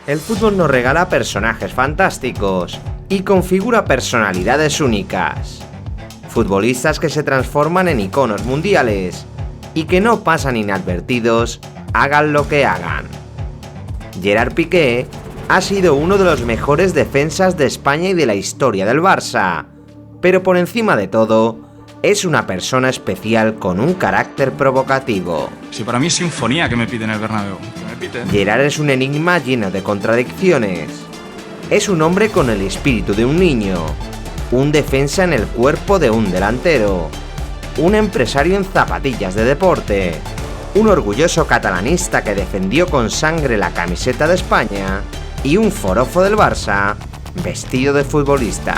El fútbol nos regala personajes fantásticos y configura personalidades únicas. Futbolistas que se transforman en iconos mundiales y que no pasan inadvertidos, hagan lo que hagan. Gerard Piqué ha sido uno de los mejores defensas de España y de la historia del Barça, pero por encima de todo, es una persona especial con un carácter provocativo. Si para mí es sinfonía que me piden el Bernabéu, que me piten. Gerard es un enigma lleno de contradicciones. Es un hombre con el espíritu de un niño, un defensa en el cuerpo de un delantero, un empresario en zapatillas de deporte, un orgulloso catalanista que defendió con sangre la camiseta de España y un forofo del Barça vestido de futbolista.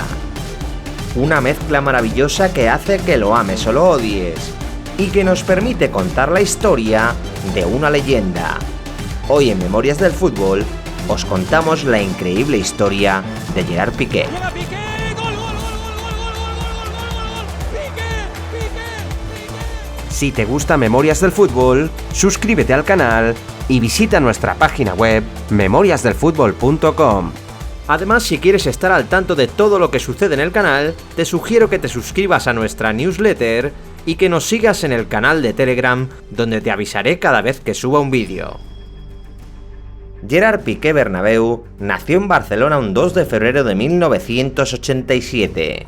Una mezcla maravillosa que hace que lo ames o lo odies y que nos permite contar la historia de una leyenda. Hoy en Memorias del Fútbol os contamos la increíble historia de Gerard Piqué. Si te gusta Memorias del Fútbol, suscríbete al canal y visita nuestra página web memoriasdelfutbol.com. Además, si quieres estar al tanto de todo lo que sucede en el canal, te sugiero que te suscribas a nuestra newsletter y que nos sigas en el canal de Telegram, donde te avisaré cada vez que suba un vídeo. Gerard Piqué Bernabéu nació en Barcelona un 2 de febrero de 1987.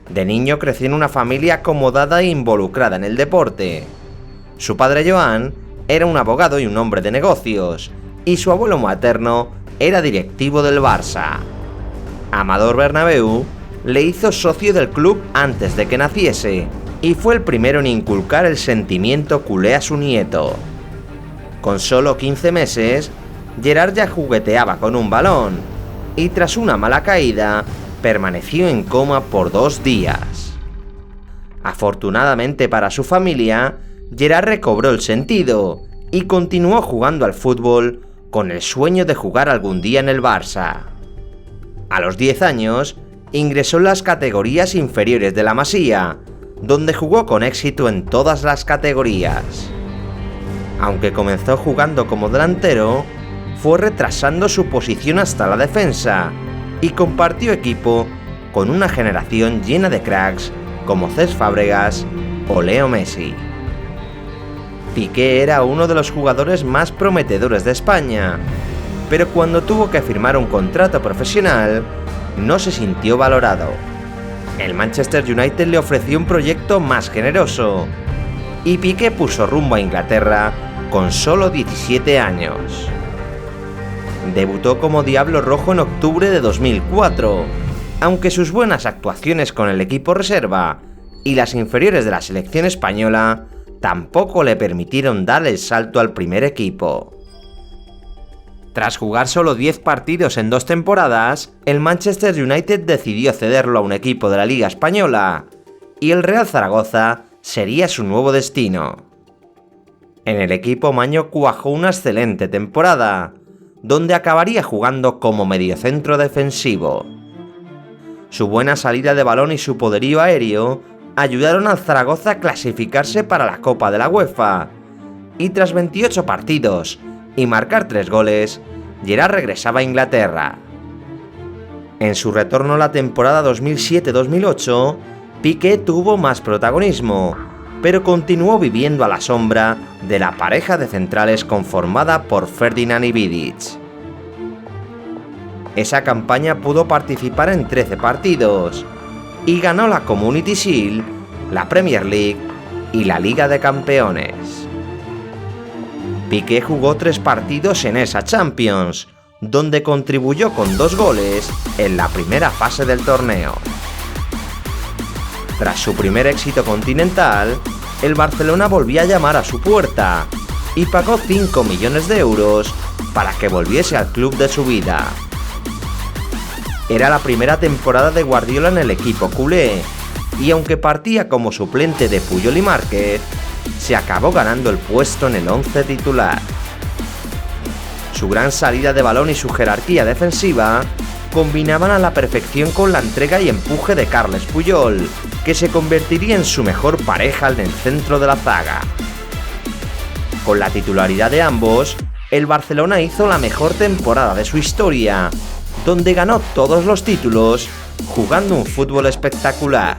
De niño creció en una familia acomodada e involucrada en el deporte. Su padre Joan era un abogado y un hombre de negocios, y su abuelo materno era directivo del Barça. Amador Bernabéu le hizo socio del club antes de que naciese, y fue el primero en inculcar el sentimiento culé a su nieto. Con solo 15 meses, Gerard ya jugueteaba con un balón, y tras una mala caída, permaneció en coma por 2 días. Afortunadamente para su familia, Gerard recobró el sentido y continuó jugando al fútbol con el sueño de jugar algún día en el Barça. A los 10 años, ingresó en las categorías inferiores de la Masía, donde jugó con éxito en todas las categorías. Aunque comenzó jugando como delantero, fue retrasando su posición hasta la defensa y compartió equipo con una generación llena de cracks como Cesc Fàbregas o Leo Messi. Piqué era uno de los jugadores más prometedores de España, pero cuando tuvo que firmar un contrato profesional, no se sintió valorado. El Manchester United le ofreció un proyecto más generoso, y Piqué puso rumbo a Inglaterra con solo 17 años. Debutó como Diablo Rojo en octubre de 2004, aunque sus buenas actuaciones con el equipo reserva y las inferiores de la selección española tampoco le permitieron dar el salto al primer equipo. Tras jugar solo 10 partidos en 2 temporadas, el Manchester United decidió cederlo a un equipo de la Liga Española, y el Real Zaragoza sería su nuevo destino. En el equipo Maño cuajó una excelente temporada, donde acabaría jugando como mediocentro defensivo. Su buena salida de balón y su poderío aéreo ayudaron al Zaragoza a clasificarse para la Copa de la UEFA, y tras 28 partidos y marcar 3 goles, Gerard regresaba a Inglaterra. En su retorno a la temporada 2007-2008, Piqué tuvo más protagonismo, pero continuó viviendo a la sombra de la pareja de centrales conformada por Ferdinand y Vidic. Esa campaña pudo participar en 13 partidos, y ganó la Community Shield, la Premier League y la Liga de Campeones. Piqué jugó 3 partidos en esa Champions, donde contribuyó con 2 goles en la primera fase del torneo. Tras su primer éxito continental, el Barcelona volvió a llamar a su puerta y pagó 5 millones de euros para que volviese al club de su vida. Era la primera temporada de Guardiola en el equipo culé, y aunque partía como suplente de Puyol y Márquez, se acabó ganando el puesto en el 11 titular. Su gran salida de balón y su jerarquía defensiva combinaban a la perfección con la entrega y empuje de Carles Puyol, que se convertiría en su mejor pareja en el centro de la zaga. Con la titularidad de ambos, el Barcelona hizo la mejor temporada de su historia, donde ganó todos los títulos, jugando un fútbol espectacular.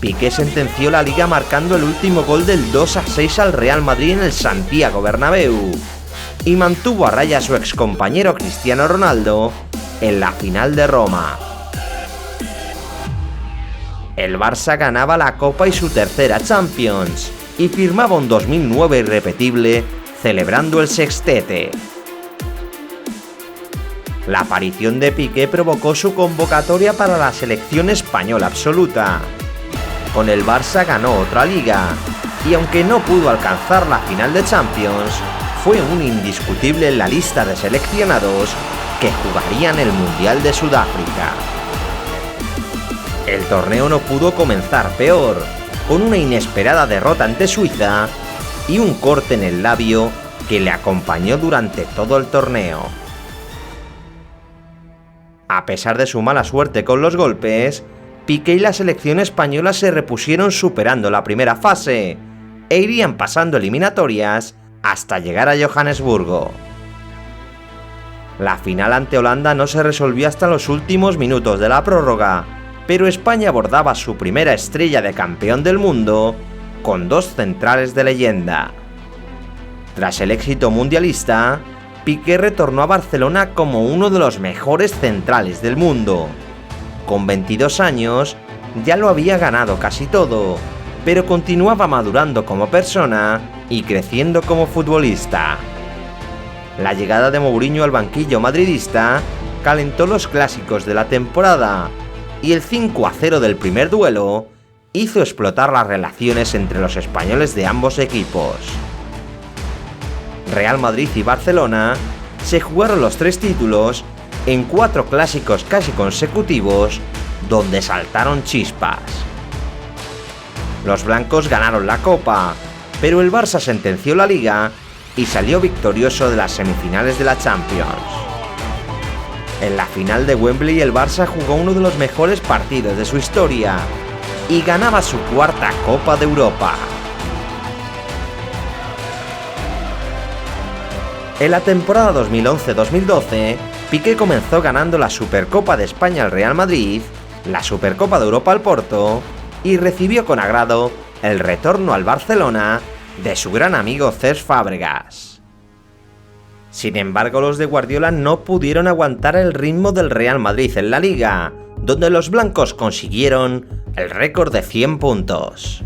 Piqué sentenció la liga marcando el último gol del 2-6 al Real Madrid en el Santiago Bernabéu, y mantuvo a raya a su excompañero Cristiano Ronaldo en la final de Roma. El Barça ganaba la Copa y su tercera Champions, y firmaba un 2009 irrepetible, celebrando el sextete. La aparición de Piqué provocó su convocatoria para la selección española absoluta. Con el Barça ganó otra liga, y aunque no pudo alcanzar la final de Champions, fue un indiscutible en la lista de seleccionados que jugarían el Mundial de Sudáfrica. El torneo no pudo comenzar peor, con una inesperada derrota ante Suiza y un corte en el labio que le acompañó durante todo el torneo. A pesar de su mala suerte con los golpes, Piqué y la selección española se repusieron superando la primera fase e irían pasando eliminatorias hasta llegar a Johannesburgo. La final ante Holanda no se resolvió hasta los últimos minutos de la prórroga, pero España abordaba su primera estrella de campeón del mundo con dos centrales de leyenda. Tras el éxito mundialista, Piqué retornó a Barcelona como uno de los mejores centrales del mundo. Con 22 años, ya lo había ganado casi todo, pero continuaba madurando como persona y creciendo como futbolista. La llegada de Mourinho al banquillo madridista calentó los clásicos de la temporada, y el 5-0 del primer duelo hizo explotar las relaciones entre los españoles de ambos equipos. Real Madrid y Barcelona se jugaron los 3 títulos en 4 clásicos casi consecutivos, donde saltaron chispas. Los blancos ganaron la Copa, pero el Barça sentenció la Liga y salió victorioso de las semifinales de la Champions. En la final de Wembley, el Barça jugó uno de los mejores partidos de su historia y ganaba su 4ª Copa de Europa. En la temporada 2011-2012, Piqué comenzó ganando la Supercopa de España al Real Madrid, la Supercopa de Europa al Porto, y recibió con agrado el retorno al Barcelona de su gran amigo Cesc Fàbregas. Sin embargo, los de Guardiola no pudieron aguantar el ritmo del Real Madrid en la Liga, donde los blancos consiguieron el récord de 100 puntos.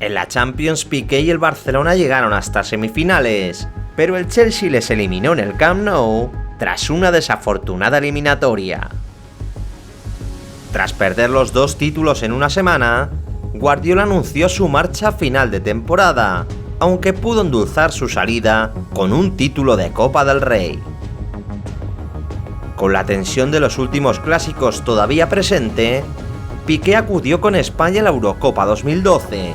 En la Champions, Piqué y el Barcelona llegaron hasta semifinales, pero el Chelsea les eliminó en el Camp Nou tras una desafortunada eliminatoria. Tras perder los 2 títulos en una semana, Guardiola anunció su marcha a final de temporada, aunque pudo endulzar su salida con un título de Copa del Rey. Con la tensión de los últimos clásicos todavía presente, Piqué acudió con España a la Eurocopa 2012.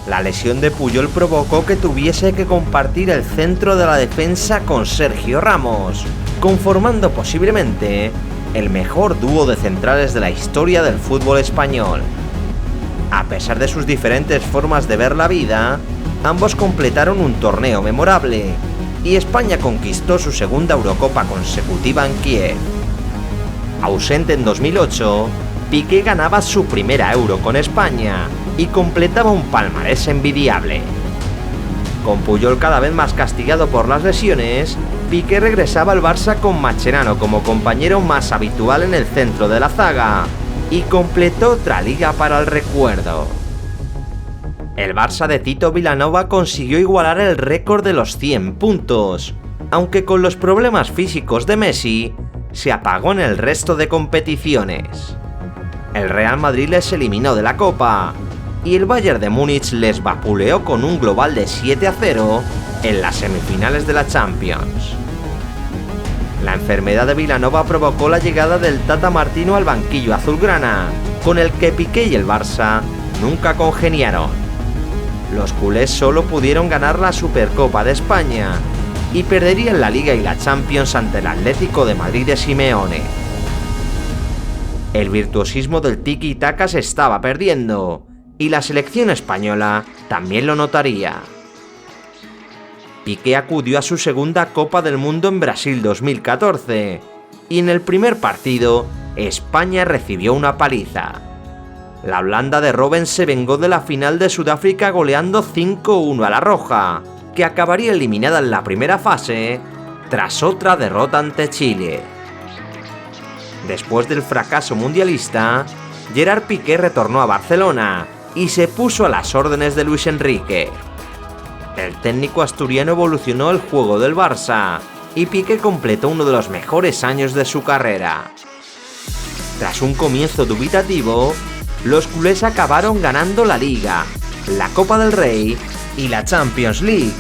La lesión de Puyol provocó que tuviese que compartir el centro de la defensa con Sergio Ramos, conformando posiblemente el mejor dúo de centrales de la historia del fútbol español. A pesar de sus diferentes formas de ver la vida, ambos completaron un torneo memorable, y España conquistó su 2ª Eurocopa consecutiva en Kiev. Ausente en 2008, Piqué ganaba su primera Euro con España y completaba un palmarés envidiable. Con Puyol cada vez más castigado por las lesiones, Piqué regresaba al Barça con Mascherano como compañero más habitual en el centro de la zaga y completó otra liga para el recuerdo. El Barça de Tito Vilanova consiguió igualar el récord de los 100 puntos, aunque con los problemas físicos de Messi se apagó en el resto de competiciones. El Real Madrid les eliminó de la Copa y el Bayern de Múnich les vapuleó con un global de 7-0 en las semifinales de la Champions. La enfermedad de Vilanova provocó la llegada del Tata Martino al banquillo azulgrana, con el que Piqué y el Barça nunca congeniaron. Los culés solo pudieron ganar la Supercopa de España y perderían la Liga y la Champions ante el Atlético de Madrid de Simeone. El virtuosismo del tiki-taka se estaba perdiendo, y la selección española también lo notaría. Piqué acudió a su segunda Copa del Mundo en Brasil 2014 y en el primer partido España recibió una paliza. La Holanda de Robben se vengó de la final de Sudáfrica goleando 5-1 a la Roja, que acabaría eliminada en la primera fase tras otra derrota ante Chile. Después del fracaso mundialista, Gerard Piqué retornó a Barcelona y se puso a las órdenes de Luis Enrique. El técnico asturiano evolucionó el juego del Barça y Piqué completó uno de los mejores años de su carrera. Tras un comienzo dubitativo, los culés acabaron ganando la Liga, la Copa del Rey y la Champions League,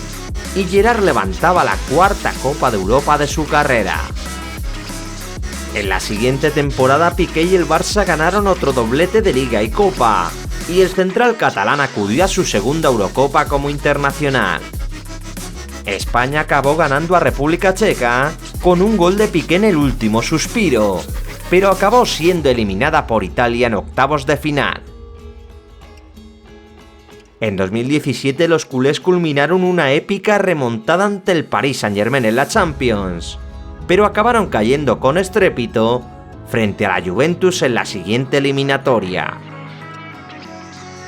y Gerard levantaba la cuarta Copa de Europa de su carrera. En la siguiente temporada Piqué y el Barça ganaron otro doblete de Liga y Copa, y el central catalán acudió a su segunda Eurocopa como internacional. España acabó ganando a República Checa con un gol de Piqué en el último suspiro, pero acabó siendo eliminada por Italia en octavos de final. En 2017 los culés culminaron una épica remontada ante el Paris Saint-Germain en la Champions, pero acabaron cayendo con estrépito frente a la Juventus en la siguiente eliminatoria.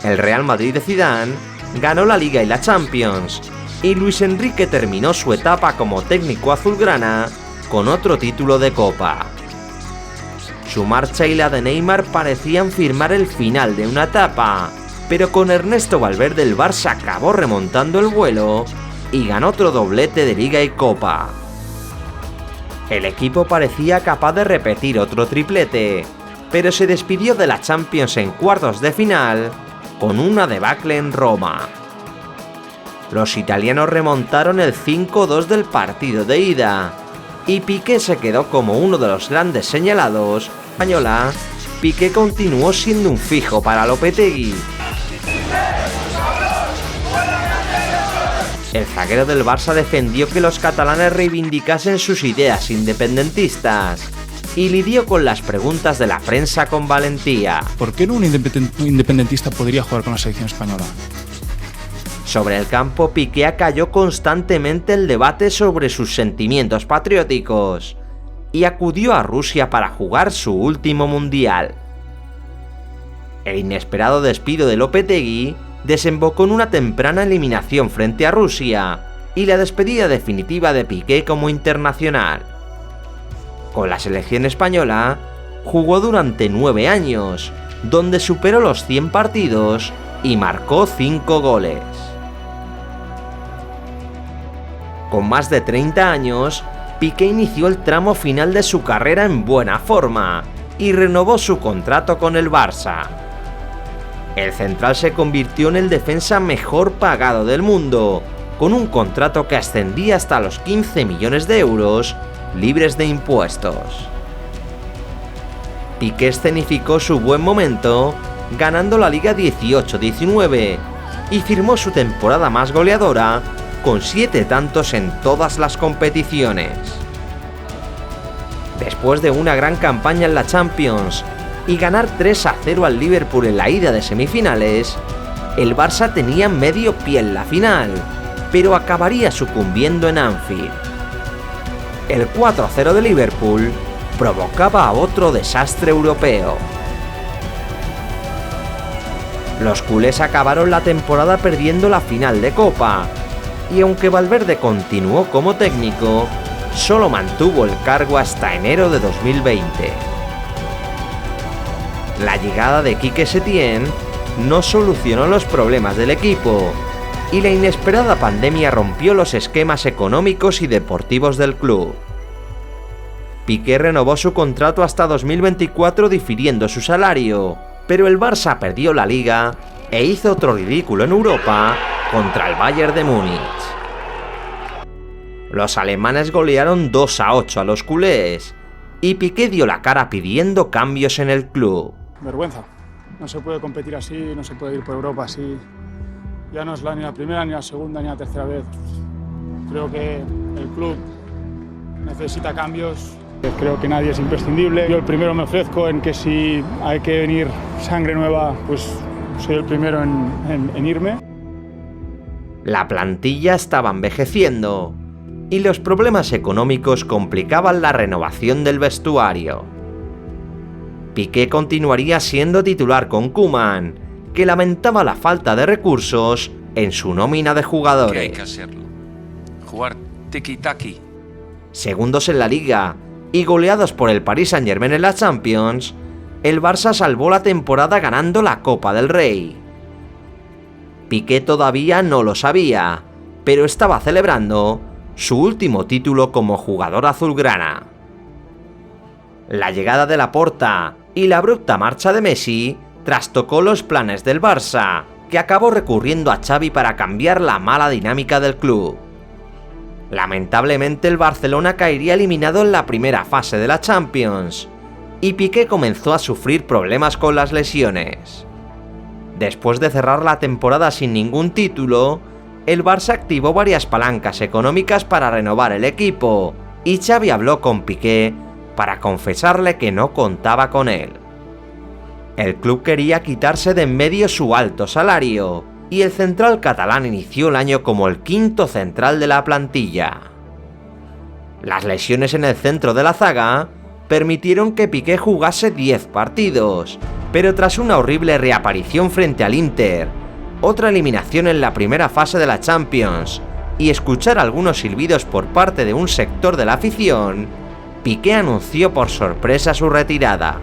El Real Madrid de Zidane ganó la Liga y la Champions, y Luis Enrique terminó su etapa como técnico azulgrana con otro título de Copa. Su marcha y la de Neymar parecían firmar el final de una etapa, pero con Ernesto Valverde el Barça acabó remontando el vuelo y ganó otro doblete de Liga y Copa. El equipo parecía capaz de repetir otro triplete, pero se despidió de la Champions en cuartos de final con una debacle en Roma. Los italianos remontaron el 5-2 del partido de ida, y Piqué se quedó como uno de los grandes señalados. Española, Piqué continuó siendo un fijo para Lopetegui. El zaguero del Barça defendió que los catalanes reivindicasen sus ideas independentistas y lidió con las preguntas de la prensa con valentía. ¿Por qué no un independentista podría jugar con la selección española? Sobre el campo, Piqué acalló constantemente el debate sobre sus sentimientos patrióticos y acudió a Rusia para jugar su último mundial. El inesperado despido de Lopetegui desembocó en una temprana eliminación frente a Rusia y la despedida definitiva de Piqué como internacional. Con la selección española, jugó durante 9 años, donde superó los 100 partidos y marcó 5 goles. Con más de 30 años, Piqué inició el tramo final de su carrera en buena forma y renovó su contrato con el Barça. El central se convirtió en el defensa mejor pagado del mundo, con un contrato que ascendía hasta los 15 millones de euros libres de impuestos. Piqué escenificó su buen momento ganando la Liga 18-19 y firmó su temporada más goleadora con 7 tantos en todas las competiciones. Después de una gran campaña en la Champions y ganar 3-0 al Liverpool en la ida de semifinales, el Barça tenía medio pie en la final, pero acabaría sucumbiendo en Anfield. El 4-0 de Liverpool provocaba otro desastre europeo. Los culés acabaron la temporada perdiendo la final de Copa, y aunque Valverde continuó como técnico, solo mantuvo el cargo hasta enero de 2020. La llegada de Quique Setién no solucionó los problemas del equipo, y la inesperada pandemia rompió los esquemas económicos y deportivos del club. Piqué renovó su contrato hasta 2024 difiriendo su salario, pero el Barça perdió la Liga e hizo otro ridículo en Europa contra el Bayern de Múnich. Los alemanes golearon 2-8 a los culés y Piqué dio la cara pidiendo cambios en el club. Vergüenza. No se puede competir así, no se puede ir por Europa así. Ya no es ni la primera, ni la segunda, ni la tercera vez. Creo que el club necesita cambios. Creo que nadie es imprescindible. Yo el primero me ofrezco en que si hay que venir sangre nueva, pues soy el primero en irme. La plantilla estaba envejeciendo y los problemas económicos complicaban la renovación del vestuario. Piqué continuaría siendo titular con Koeman, que lamentaba la falta de recursos en su nómina de jugadores. Que hay que hacerlo. Jugar tiki-taki. Segundos en la Liga y goleados por el Paris Saint-Germain en la Champions, el Barça salvó la temporada ganando la Copa del Rey. Piqué todavía no lo sabía, pero estaba celebrando su último título como jugador azulgrana. La llegada de Laporta y la abrupta marcha de Messi trastocó los planes del Barça, que acabó recurriendo a Xavi para cambiar la mala dinámica del club. Lamentablemente el Barcelona caería eliminado en la primera fase de la Champions, y Piqué comenzó a sufrir problemas con las lesiones. Después de cerrar la temporada sin ningún título, el Barça activó varias palancas económicas para renovar el equipo, y Xavi habló con Piqué para confesarle que no contaba con él. El club quería quitarse de en medio su alto salario, y el central catalán inició el año como el quinto central de la plantilla. Las lesiones en el centro de la zaga permitieron que Piqué jugase 10 partidos, pero tras una horrible reaparición frente al Inter, otra eliminación en la primera fase de la Champions y escuchar algunos silbidos por parte de un sector de la afición, Piqué anunció por sorpresa su retirada.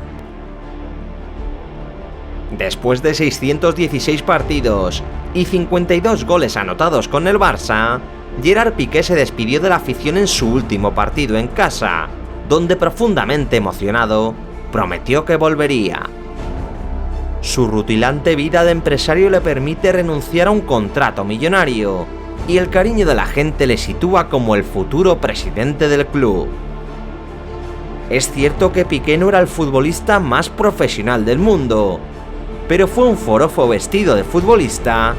Después de 616 partidos y 52 goles anotados con el Barça, Gerard Piqué se despidió de la afición en su último partido en casa, donde profundamente emocionado, prometió que volvería. Su rutilante vida de empresario le permite renunciar a un contrato millonario, y el cariño de la gente le sitúa como el futuro presidente del club. Es cierto que Piqué no era el futbolista más profesional del mundo, pero fue un forofo vestido de futbolista,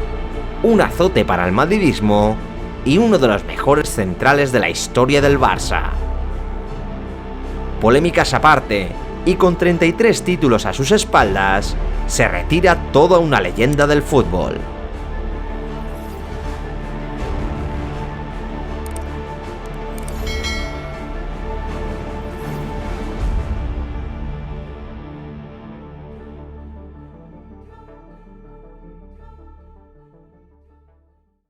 un azote para el madridismo y uno de los mejores centrales de la historia del Barça. Polémicas aparte, y con 33 títulos a sus espaldas, se retira toda una leyenda del fútbol.